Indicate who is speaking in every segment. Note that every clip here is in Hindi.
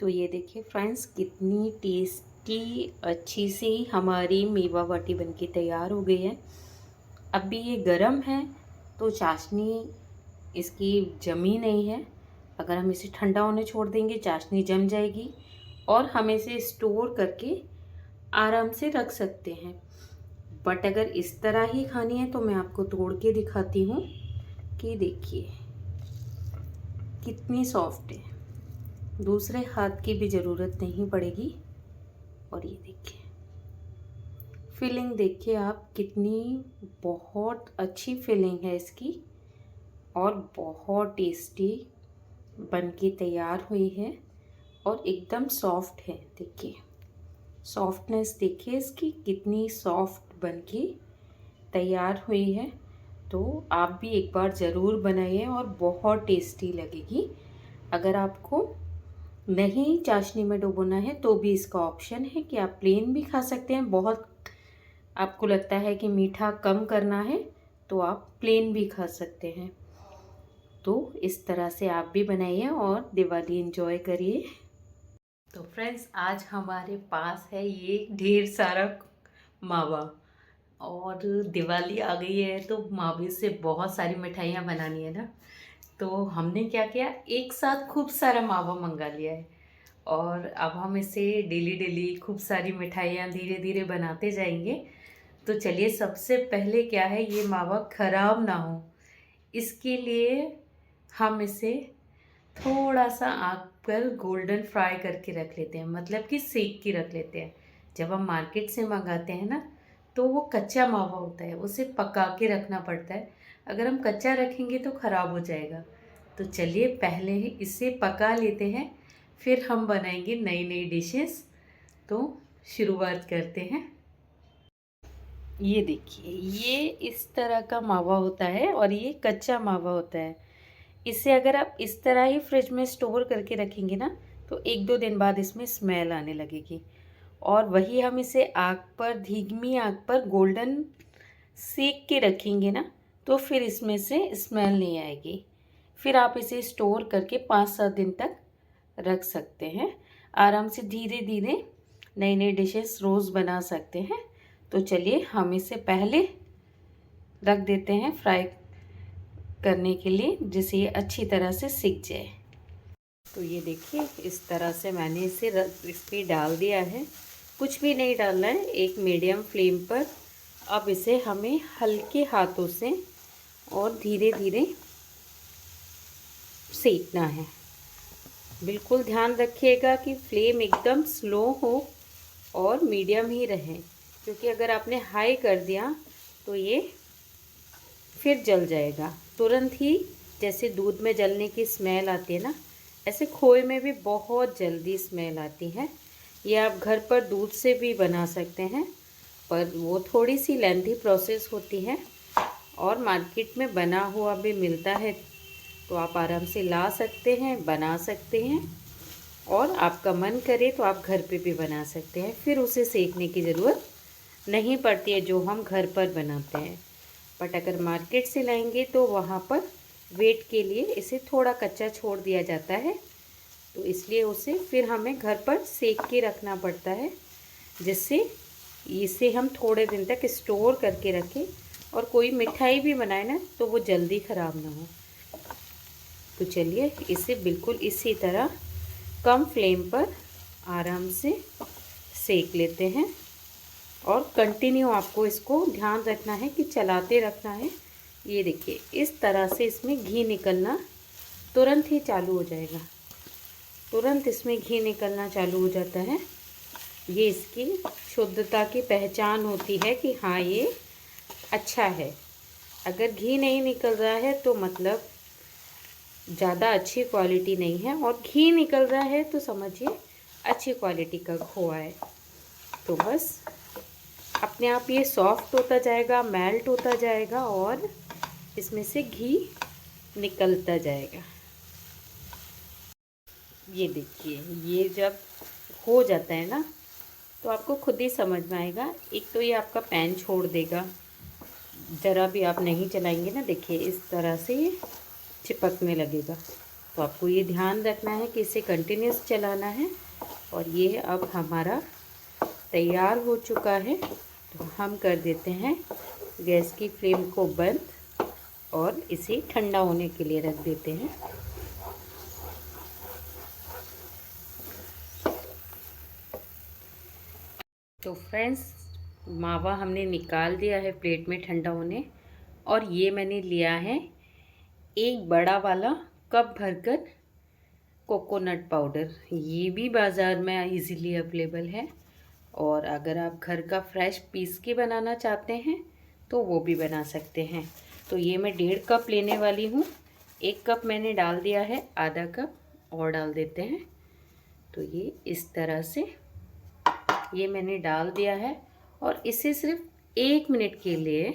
Speaker 1: तो ये देखिए फ्रेंड्स, कितनी टेस्टी अच्छी सी हमारी मेवा बाटी बनके तैयार हो गई है। अभी ये गरम है तो चाशनी इसकी जमी नहीं है। अगर हम इसे ठंडा होने छोड़ देंगे चाशनी जम जाएगी और हम इसे स्टोर करके आराम से रख सकते हैं। बट अगर इस तरह ही खानी है तो मैं आपको तोड़ के दिखाती हूँ कि देखिए कितनी सॉफ्ट है, दूसरे हाथ की भी ज़रूरत नहीं पड़ेगी। और ये देखिए फिलिंग देखिए आप, कितनी बहुत अच्छी फिलिंग है इसकी और बहुत टेस्टी बनके तैयार हुई है और एकदम सॉफ्ट है। देखिए सॉफ्टनेस देखिए इसकी, कितनी सॉफ्ट बनके तैयार हुई है। तो आप भी एक बार ज़रूर बनाइए और बहुत टेस्टी लगेगी। अगर आपको नहीं चाशनी में डुबोना है तो भी इसका ऑप्शन है कि आप प्लेन भी खा सकते हैं। बहुत आपको लगता है कि मीठा कम करना है तो आप प्लेन भी खा सकते हैं। तो इस तरह से आप भी बनाइए और दिवाली एंजॉय करिए। तो फ्रेंड्स, आज हमारे पास है ये ढेर सारा मावा और दिवाली आ गई है तो मावे से बहुत सारी मिठाइयाँ बनानी है ना। तो हमने क्या किया, एक साथ खूब सारा मावा मंगा लिया है और अब हम इसे डेली डेली खूब सारी मिठाइयाँ धीरे धीरे बनाते जाएंगे। तो चलिए, सबसे पहले क्या है, ये मावा ख़राब ना हो इसके लिए हम इसे थोड़ा सा आग पर गोल्डन फ्राई करके रख लेते हैं, मतलब कि सेक के रख लेते हैं। जब हम मार्केट से मंगाते हैं ना तो वो कच्चा मावा होता है, उसे पका के रखना पड़ता है। अगर हम कच्चा रखेंगे तो ख़राब हो जाएगा। तो चलिए पहले ही इसे पका लेते हैं, फिर हम बनाएंगे नई नई डिशेस। तो शुरुआत करते हैं। ये देखिए, ये इस तरह का मावा होता है और ये कच्चा मावा होता है। इसे अगर आप इस तरह ही फ्रिज में स्टोर करके रखेंगे ना तो एक दो दिन बाद इसमें स्मेल आने लगेगी। और वही हम इसे आग पर, धीमी आग पर गोल्डन सेक के रखेंगे ना तो फिर इसमें से स्मेल नहीं आएगी। फिर आप इसे स्टोर करके 5-7 दिन तक रख सकते हैं। आराम से धीरे धीरे नई नई डिशेस रोज़ बना सकते हैं। तो चलिए हम इसे पहले रख देते हैं फ्राई करने के लिए, जिससे ये अच्छी तरह से सिक जाए। तो ये देखिए इस तरह से मैंने इसे इस पर डाल दिया है। कुछ भी नहीं डालना है, एक मीडियम फ्लेम पर। अब इसे हमें हल्के हाथों से और धीरे धीरे सेकना है। बिल्कुल ध्यान रखिएगा कि फ्लेम एकदम स्लो हो और मीडियम ही रहे, क्योंकि अगर आपने हाई कर दिया तो ये फिर जल जाएगा तुरंत ही। जैसे दूध में जलने की स्मेल आती है ना, ऐसे खोए में भी बहुत जल्दी स्मेल आती है। ये आप घर पर दूध से भी बना सकते हैं, पर वो थोड़ी सी लेंथी प्रोसेस होती है और मार्केट में बना हुआ भी मिलता है। तो आप आराम से ला सकते हैं, बना सकते हैं और आपका मन करे तो आप घर पे भी बना सकते हैं। फिर उसे सेकने की ज़रूरत नहीं पड़ती है जो हम घर पर बनाते हैं। बट अगर मार्केट से लाएंगे तो वहाँ पर वेट के लिए इसे थोड़ा कच्चा छोड़ दिया जाता है, तो इसलिए उसे फिर हमें घर पर सेक के रखना पड़ता है, जिससे इसे हम थोड़े दिन तक स्टोर करके रखें और कोई मिठाई भी बनाए ना तो वो जल्दी ख़राब ना हो। तो चलिए इसे बिल्कुल इसी तरह कम फ्लेम पर आराम से सेक लेते हैं और कंटिन्यू आपको इसको ध्यान रखना है कि चलाते रखना है। ये देखिए इस तरह से इसमें घी निकलना तुरंत ही चालू हो जाएगा। तुरंत इसमें घी निकलना चालू हो जाता है। ये इसकी शुद्धता की पहचान होती है कि हाँ ये अच्छा है। अगर घी नहीं निकल रहा है तो मतलब ज़्यादा अच्छी क्वालिटी नहीं है, और घी निकल रहा है तो समझिए अच्छी क्वालिटी का खोआ है। तो बस अपने आप ये सॉफ्ट होता जाएगा, मेल्ट होता जाएगा और इसमें से घी निकलता जाएगा। ये देखिए, ये जब हो जाता है ना तो आपको खुद ही समझ में आएगा। एक तो ये आपका पैन छोड़ देगा, ज़रा भी आप नहीं चलाएंगे ना, देखिए इस तरह से ये चिपकने लगेगा। तो आपको ये ध्यान रखना है कि इसे कंटिन्यूस चलाना है। और ये अब हमारा तैयार हो चुका है। तो हम कर देते हैं गैस की फ्लेम को बंद और इसे ठंडा होने के लिए रख देते हैं। तो फ्रेंड्स, मावा हमने निकाल दिया है प्लेट में ठंडा होने। और ये मैंने लिया है एक बड़ा वाला कप भरकर कोकोनट पाउडर। ये भी बाज़ार में इजीली अवेलेबल है। और अगर आप घर का फ्रेश पीस के बनाना चाहते हैं तो वो भी बना सकते हैं। तो ये मैं 1.5 कप लेने वाली हूँ। 1 कप मैंने डाल दिया है, आधा कप और डाल देते हैं। तो ये इस तरह से ये मैंने डाल दिया है। और इसे सिर्फ 1 मिनट के लिए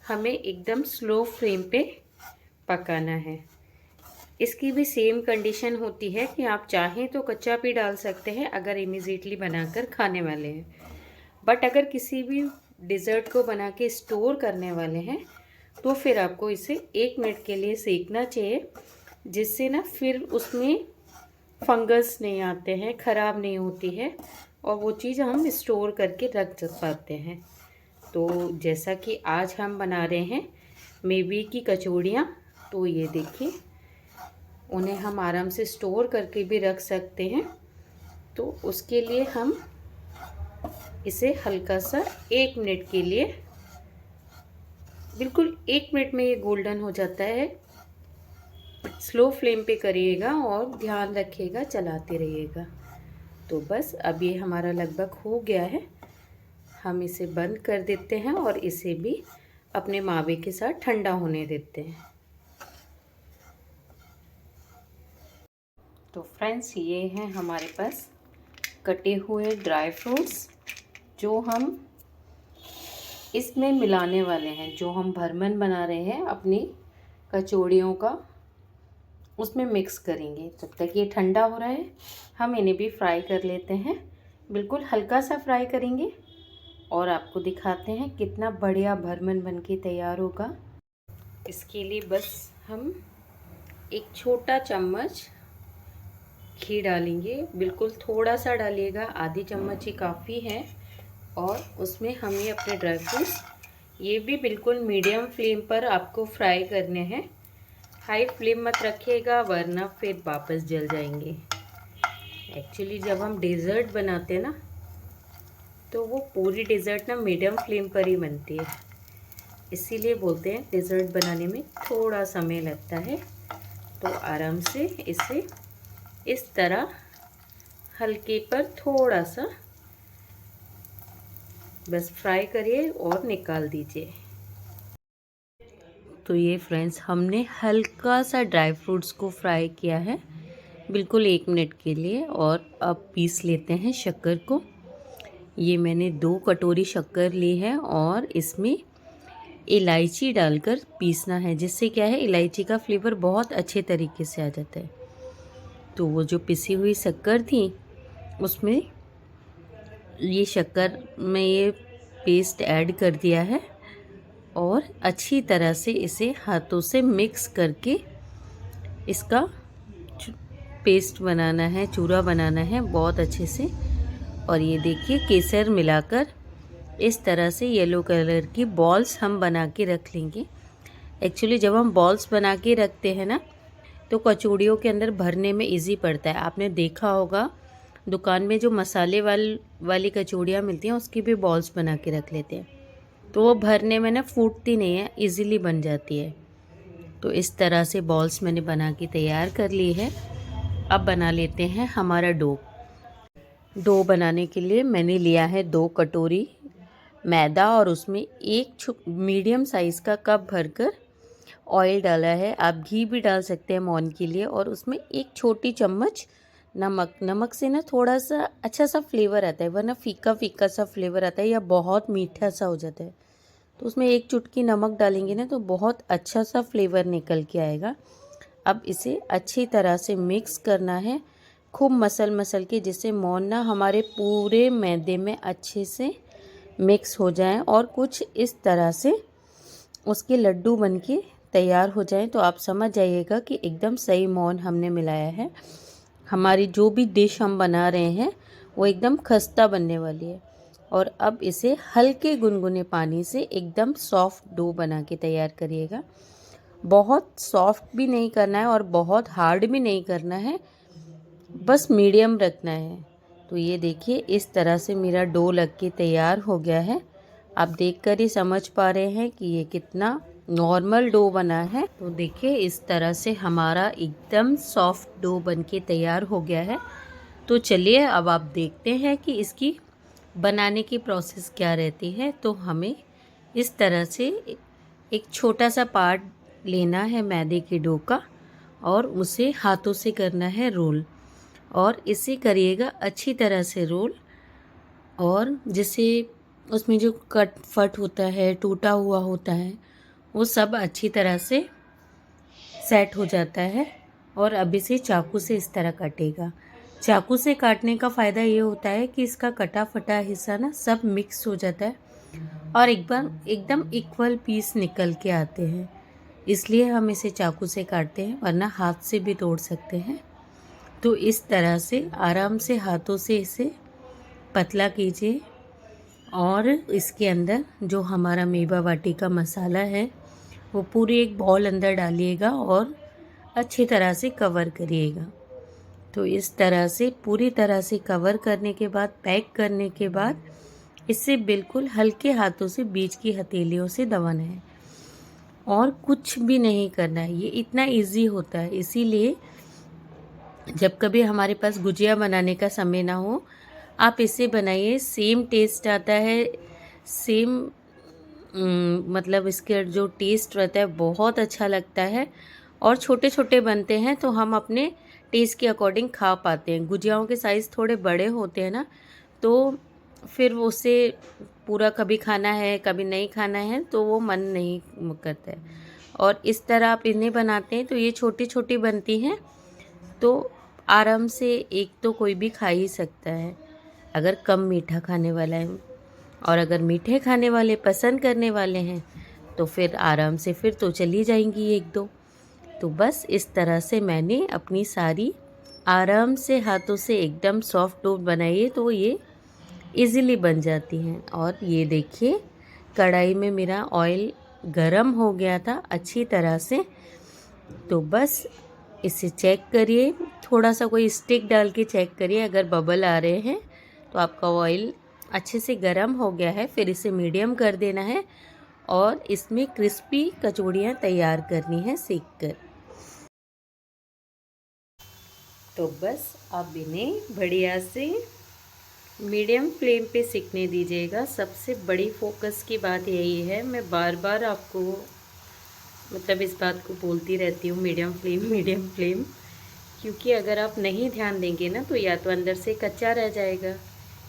Speaker 1: हमें एकदम स्लो फ्लेम पे पकाना है। इसकी भी सेम कंडीशन होती है कि आप चाहें तो कच्चा भी डाल सकते हैं अगर इमीडिएटली बनाकर खाने वाले हैं। बट अगर किसी भी डिज़र्ट को बना के स्टोर करने वाले हैं तो फिर आपको इसे 1 मिनट के लिए सेकना चाहिए, जिससे ना फिर उसमें फंगस नहीं आते हैं, ख़राब नहीं होती है और वो चीज़ हम स्टोर करके रख पाते हैं। तो जैसा कि आज हम बना रहे हैं मेवे की कचौड़ियाँ, तो ये देखिए, उन्हें हम आराम से स्टोर करके भी रख सकते हैं। तो उसके लिए हम इसे हल्का सा 1 मिनट के लिए, बिल्कुल 1 मिनट में ये गोल्डन हो जाता है। स्लो फ्लेम पे करिएगा और ध्यान रखिएगा, चलाते रहिएगा। तो बस अब ये हमारा लगभग हो गया है। हम इसे बंद कर देते हैं और इसे भी अपने मावे के साथ ठंडा होने देते हैं। तो फ्रेंड्स, ये हैं हमारे पास कटे हुए ड्राई फ्रूट्स जो हम इसमें मिलाने वाले हैं। जो हम भरमन बना रहे हैं अपनी कचौड़ियों का, उसमें मिक्स करेंगे। जब तक ये ठंडा हो रहा है हम इन्हें भी फ्राई कर लेते हैं। बिल्कुल हल्का सा फ्राई करेंगे और आपको दिखाते हैं कितना बढ़िया भरमन बनके तैयार होगा। इसके लिए बस हम एक छोटा चम्मच घी डालेंगे। बिल्कुल थोड़ा सा डालिएगा, आधी चम्मच ही काफ़ी है। और उसमें हम ये अपने ड्राई फ्रूट्स, ये भी बिल्कुल मीडियम फ्लेम पर आपको फ्राई करने हैं। हाई फ्लेम मत रखिएगा वरना फिर वापस जल जाएंगे। एक्चुअली जब हम डेज़र्ट बनाते हैं ना, तो वो पूरी डेज़र्ट ना मीडियम फ्लेम पर ही बनती है। इसीलिए बोलते हैं डेज़र्ट बनाने में थोड़ा समय लगता है। तो आराम से इसे इस तरह हल्के पर थोड़ा सा बस फ्राई करिए और निकाल दीजिए। तो ये फ्रेंड्स, हमने हल्का सा ड्राई फ्रूट्स को फ्राई किया है बिल्कुल 1 मिनट के लिए। और अब पीस लेते हैं शक्कर को। ये मैंने 2 कटोरी शक्कर ली है और इसमें इलायची डालकर पीसना है, जिससे क्या है इलायची का फ्लेवर बहुत अच्छे तरीके से आ जाता है। तो वो जो पिसी हुई शक्कर थी उसमें ये शक्कर में ये पेस्ट ऐड कर दिया है और अच्छी तरह से इसे हाथों से मिक्स करके इसका पेस्ट बनाना है, चूरा बनाना है बहुत अच्छे से। और ये देखिए, केसर मिलाकर इस तरह से येलो कलर की बॉल्स हम बना के रख लेंगे। एक्चुअली जब हम बॉल्स बना के रखते हैं ना, तो कचौड़ियों के अंदर भरने में इजी पड़ता है। आपने देखा होगा दुकान में जो मसाले वाली कचौड़ियाँ मिलती हैं उसकी भी बॉल्स बना के रख लेते हैं, तो वो भरने में ना फूटती नहीं है, इजीली बन जाती है। तो इस तरह से बॉल्स मैंने बना के तैयार कर ली है। अब बना लेते हैं हमारा डो बनाने के लिए मैंने लिया है 2 कटोरी मैदा और उसमें एक मीडियम साइज़ का कप भरकर ऑयल डाला है। आप घी भी डाल सकते हैं मोहन के लिए। और उसमें एक छोटी चम्मच नमक से ना थोड़ा सा अच्छा सा फ्लेवर आता है, वरना फीका फीका सा फ्लेवर आता है या बहुत मीठा सा हो जाता है। तो उसमें एक चुटकी नमक डालेंगे ना तो बहुत अच्छा सा फ्लेवर निकल के आएगा। अब इसे अच्छी तरह से मिक्स करना है, खूब मसल के, जिससे मोहन ना हमारे पूरे मैदे में अच्छे से मिक्स हो जाए और कुछ इस तरह से उसके लड्डू बनके तैयार हो जाएं तो आप समझ जाइएगा कि एकदम सही मोहन हमने मिलाया है। हमारी जो भी डिश हम बना रहे हैं वो एकदम खस्ता बनने वाली है। और अब इसे हल्के गुनगुने पानी से एकदम सॉफ्ट डो बना के तैयार करिएगा। बहुत सॉफ्ट भी नहीं करना है और बहुत हार्ड भी नहीं करना है, बस मीडियम रखना है। तो ये देखिए इस तरह से मेरा डो लग के तैयार हो गया है। आप देखकर ही समझ पा रहे हैं कि ये कितना नॉर्मल डो बना है। तो देखिए इस तरह से हमारा एकदम सॉफ्ट डो बन के तैयार हो गया है। तो चलिए अब आप देखते हैं कि इसकी बनाने की प्रोसेस क्या रहती है। तो हमें इस तरह से एक छोटा सा पार्ट लेना है मैदे के डो का और उसे हाथों से करना है रोल। और इसे करिएगा अच्छी तरह से रोल, और जिससे उसमें जो कट फट होता है, टूटा हुआ होता है, वो सब अच्छी तरह से सेट हो जाता है। और अब इसे चाकू से इस तरह काटेगा। चाकू से काटने का फ़ायदा ये होता है कि इसका कटा फटा हिस्सा ना सब मिक्स हो जाता है और एक बार एकदम इक्वल पीस निकल के आते हैं। इसलिए हम इसे चाकू से काटते हैं, वरना हाथ से भी तोड़ सकते हैं। तो इस तरह से आराम से हाथों से इसे पतला कीजिए और इसके अंदर जो हमारा मेवा बाटी का मसाला है वो पूरी एक बॉल अंदर डालिएगा और अच्छी तरह से कवर करिएगा। तो इस तरह से पूरी तरह से कवर करने के बाद, पैक करने के बाद इसे बिल्कुल हल्के हाथों से बीच की हथेलियों से दबाना है और कुछ भी नहीं करना है। ये इतना इजी होता है। इसीलिए जब कभी हमारे पास गुजिया बनाने का समय ना हो, आप इसे बनाइए, सेम टेस्ट आता है, सेम मतलब इसके जो टेस्ट रहता है बहुत अच्छा लगता है। और छोटे छोटे बनते हैं तो हम अपने टेस्ट के अकॉर्डिंग खा पाते हैं। गुजियाओं के साइज़ थोड़े बड़े होते हैं ना, तो फिर वो उसे पूरा कभी खाना है कभी नहीं खाना है तो वो मन नहीं करता है। और इस तरह आप इन्हें बनाते हैं तो ये छोटी छोटी बनती हैं, तो आराम से एक तो कोई भी खा ही सकता है अगर कम मीठा खाने वाला है। और अगर मीठे खाने वाले पसंद करने वाले हैं तो फिर आराम से फिर तो चली जाएंगी एक दो। तो बस इस तरह से मैंने अपनी सारी आराम से हाथों से एकदम सॉफ्ट डो बनाई है, तो ये इजीली बन जाती हैं। और ये देखिए कढ़ाई में मेरा ऑयल गरम हो गया था अच्छी तरह से। तो बस इसे चेक करिए, थोड़ा सा कोई स्टिक डाल के चेक करिए, अगर बबल आ रहे हैं तो आपका ऑयल अच्छे से गरम हो गया है। फिर इसे मीडियम कर देना है और इसमें क्रिस्पी कचौड़ियाँ तैयार करनी है सेक कर। तो बस आप इन्हें बढ़िया से मीडियम फ्लेम पे सेकने दीजिएगा। सबसे बड़ी फोकस की बात यही है, मैं बार बार आपको मतलब इस बात को बोलती रहती हूँ, मीडियम फ्लेम, क्योंकि अगर आप नहीं ध्यान देंगे ना तो या तो अंदर से कच्चा रह जाएगा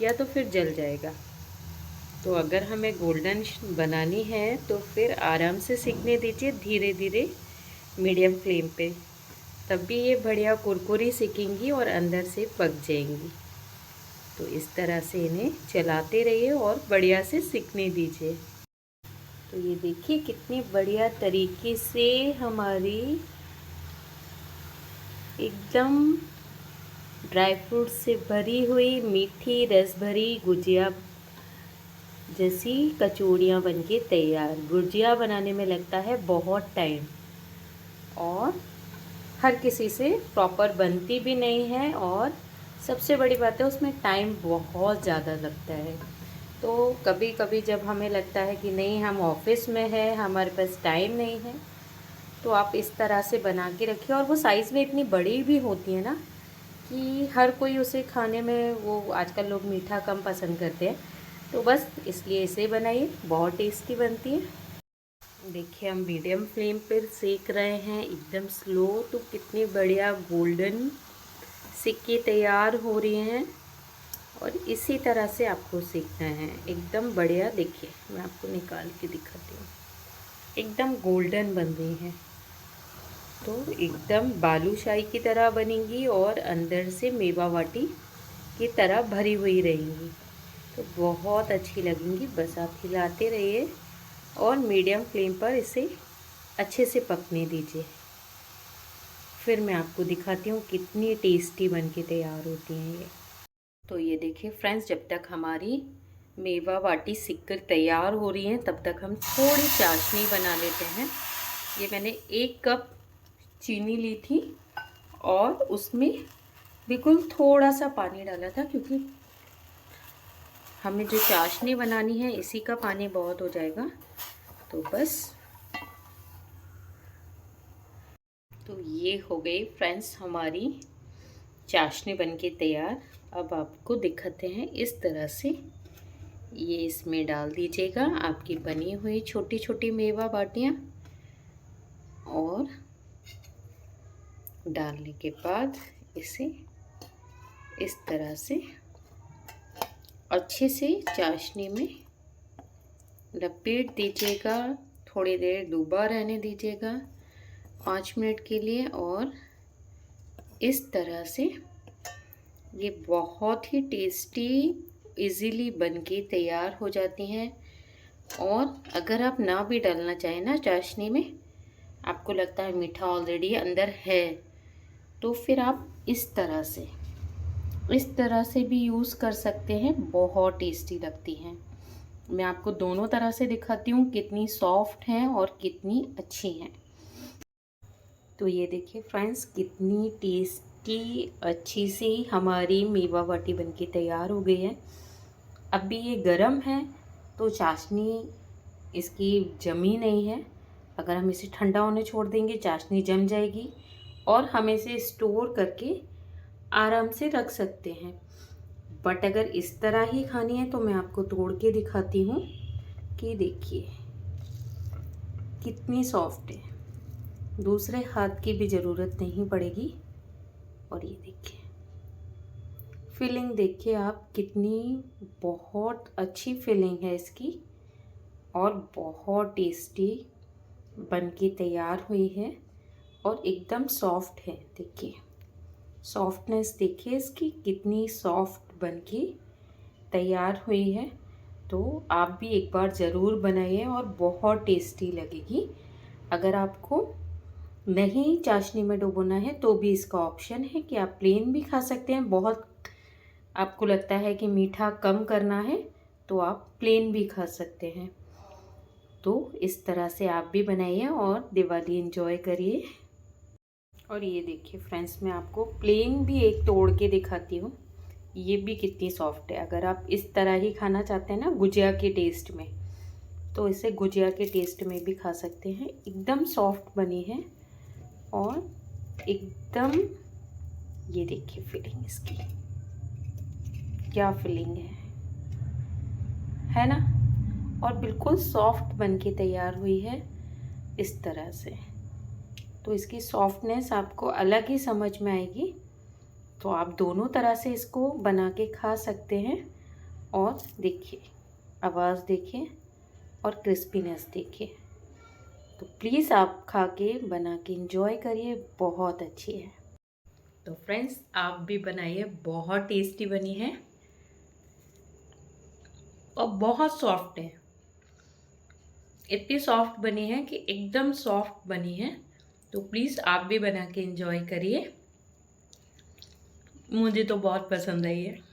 Speaker 1: या तो फिर जल जाएगा। तो अगर हमें गोल्डन बनानी है तो फिर आराम से सेकने दीजिए, धीरे धीरे मीडियम फ्लेम पे, तब भी ये बढ़िया कुरकुरी सेकेंगी और अंदर से पक जाएंगी। तो इस तरह से इन्हें चलाते रहिए और बढ़िया से सेकने दीजिए। तो ये देखिए कितनी बढ़िया तरीके से हमारी एकदम ड्राई फ्रूट से भरी हुई मीठी रस भरी गुजिया जैसी कचौड़ियाँ बनके तैयार। गुजिया बनाने में लगता है बहुत टाइम और हर किसी से प्रॉपर बनती भी नहीं है, और सबसे बड़ी बात है उसमें टाइम बहुत ज़्यादा लगता है। तो कभी कभी जब हमें लगता है कि नहीं हम ऑफिस में है, हमारे पास टाइम नहीं है, तो आप इस तरह से बना के रखिए। और वो साइज़ में इतनी बड़ी भी होती है ना कि हर कोई उसे खाने में, वो आजकल लोग मीठा कम पसंद करते हैं, तो बस इसलिए इसे बनाइए, बहुत टेस्टी बनती है। देखिए हम मीडियम फ्लेम पर सेक रहे हैं एकदम स्लो, तो कितनी बढ़िया गोल्डन सिक्के तैयार हो रही हैं। और इसी तरह से आपको सेकना है एकदम बढ़िया। देखिए मैं आपको निकाल के दिखाती हूँ, एकदम गोल्डन बन रही है, तो एकदम बालूशाही की तरह बनेंगी और अंदर से मेवा बाटी की तरह भरी हुई रहेंगी, तो बहुत अच्छी लगेंगी। बस आप हिलाते रहिए और मीडियम फ्लेम पर इसे अच्छे से पकने दीजिए। फिर मैं आपको दिखाती हूँ कितनी टेस्टी बन के तैयार होती हैं ये। तो ये देखिए फ्रेंड्स, जब तक हमारी मेवा बाटी सिककर तैयार हो रही है तब तक हम थोड़ी चाशनी बना लेते हैं। ये मैंने 1 कप चीनी ली थी और उसमें बिल्कुल थोड़ा सा पानी डाला था, क्योंकि हमें जो चाशनी बनानी है इसी का पानी बहुत हो जाएगा। तो बस, तो ये हो गई फ्रेंड्स हमारी चाशनी बनके तैयार। अब आपको दिखाते हैं इस तरह से ये इसमें डाल दीजिएगा आपकी बनी हुई छोटी छोटी मेवा बाटियाँ, और डालने के बाद इसे इस तरह से अच्छे से चाशनी में लपेट दीजिएगा। थोड़ी देर डूबा रहने दीजिएगा 5 मिनट के लिए, और इस तरह से ये बहुत ही टेस्टी इजीली बनके तैयार हो जाती हैं। और अगर आप ना भी डालना चाहें ना चाशनी में, आपको लगता है मीठा ऑलरेडी अंदर है, तो फिर आप इस तरह से भी यूज़ कर सकते हैं। बहुत टेस्टी लगती हैं। मैं आपको दोनों तरह से दिखाती हूँ कितनी सॉफ्ट हैं और कितनी अच्छी हैं। तो ये देखिए फ्रेंड्स, कितनी टेस्टी अच्छी सी हमारी मेवा बाटी बनके तैयार हो गई है। अभी ये गरम है तो चाशनी इसकी जमी नहीं है। अगर हम इसे ठंडा होने छोड़ देंगे चाशनी जम जाएगी, और हम इसे स्टोर करके आराम से रख सकते हैं। बट अगर इस तरह ही खानी है तो मैं आपको तोड़ के दिखाती हूँ कि देखिए कितनी सॉफ्ट है, दूसरे हाथ की भी ज़रूरत नहीं पड़ेगी। और ये देखिए फिलिंग देखिए आप, कितनी बहुत अच्छी फिलिंग है इसकी, और बहुत टेस्टी बनके तैयार हुई है और एकदम सॉफ्ट है। देखिए सॉफ्टनेस देखिए इसकी, कितनी सॉफ्ट बनके तैयार हुई है। तो आप भी एक बार ज़रूर बनाइए और बहुत टेस्टी लगेगी। अगर आपको नहीं चाशनी में डुबोना है तो भी इसका ऑप्शन है कि आप प्लेन भी खा सकते हैं। बहुत आपको लगता है कि मीठा कम करना है तो आप प्लेन भी खा सकते हैं। तो इस तरह से आप भी बनाइए और दिवाली एंजॉय करिए। और ये देखिए फ्रेंड्स, मैं आपको प्लेन भी एक तोड़ के दिखाती हूँ। ये भी कितनी सॉफ्ट है। अगर आप इस तरह ही खाना चाहते हैं ना गुजिया के टेस्ट में, तो इसे गुजिया के टेस्ट में भी खा सकते हैं। एकदम सॉफ्ट बनी है और एकदम, ये देखिए फिलिंग इसकी, क्या फिलिंग है ना। और बिल्कुल सॉफ्ट बनके तैयार हुई है इस तरह से। तो इसकी सॉफ्टनेस आपको अलग ही समझ में आएगी। तो आप दोनों तरह से इसको बना के खा सकते हैं। और देखिए आवाज़ देखिए और क्रिस्पीनेस देखिए। तो प्लीज़ आप खा के बना के एंजॉय करिए, बहुत अच्छी है। तो फ्रेंड्स आप भी बनाइए, बहुत टेस्टी बनी है और बहुत सॉफ्ट है। इतनी सॉफ्ट बनी है कि एकदम सॉफ्ट बनी है। तो प्लीज़ आप भी बना के एंजॉय करिए। मुझे तो बहुत पसंद आई है।